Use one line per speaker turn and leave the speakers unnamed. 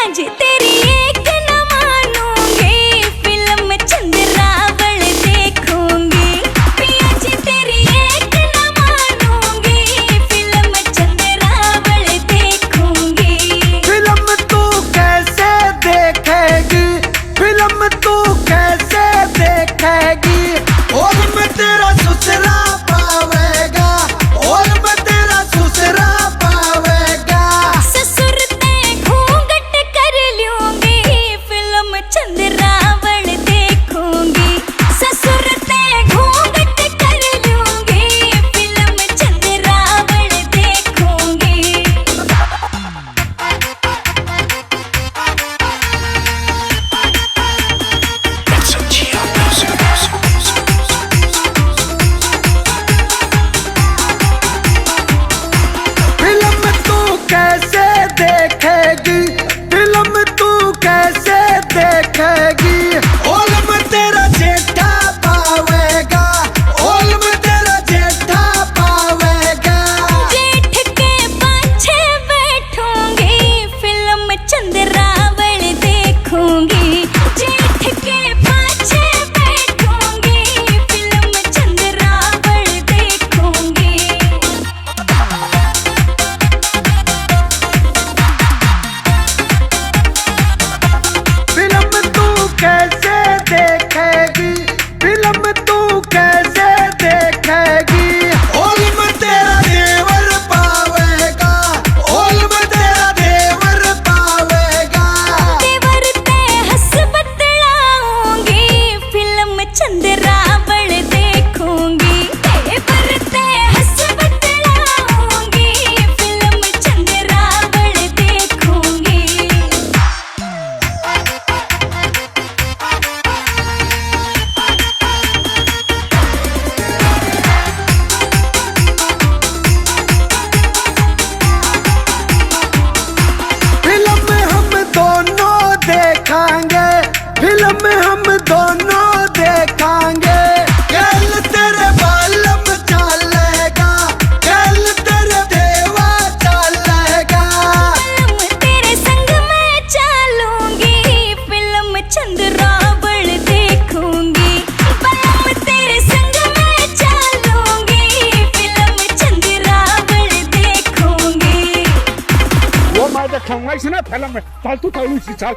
जी तेरी एक न मानूंगी, फिल्म चंद्रावल देखूंगी। पिया जी तेरी एक न मानूंगी, फिल्म चंद्रावल देखूंगी।
फिल्म तू कैसे देखेगी, फिल्म तू कैसे देखेगी, और मैं तेरा ससुरा पावेगा, और मैं तेरा ससुरा पावेगा।
ससुर ते घूंघट कर लूंगी, फिल्म चंद्रावल देखूंगी। ससुर ते घूंघट कर लूंगी, फिल्म चंद्रावल देखूंगी।
फिल्म तू कैसे देखेगी, फिल्म तू कैसे देखेगी, और मैं तेरा जेठा पावेगा, और मैं तेरा जेठा पावेगा।
जेठ के पाछे बैठूंगी, फिल्म चंद्रावल देखूंगी। जेठ के पाछे बैठूंगी, फिल्म चंद्रावल देखूंगी।
फिल्म तू कैसे देखेगी, फिल्म तू कैसे देखेगी, और मैं तेरा देवर पावेगा, और मैं तेरा देवर पावेगा।
देवर ते हंस बतलाऊंगी, फिल्म चंद्रावल देखूंगी। देवर ते हंस बतलाऊंगी, फिल्म चंद्रावल देखूंगी।
फिल्म हम दोनों देखेंगे, फिल्म हम दोनों देखेंगे। कल तेरे बालम चलेगा, कल तेरे देवा चलेगा।
फिल्म तेरे संग मैं चलूंगी, फिल्म चंद्रावल देखूंगी। फिल्म तेरे संग मैं चलूंगी, फिल्म चंद्रावल देखूंगी।
वो मैं देखूंगा इसने फिल्म में फालतू थैली सी चल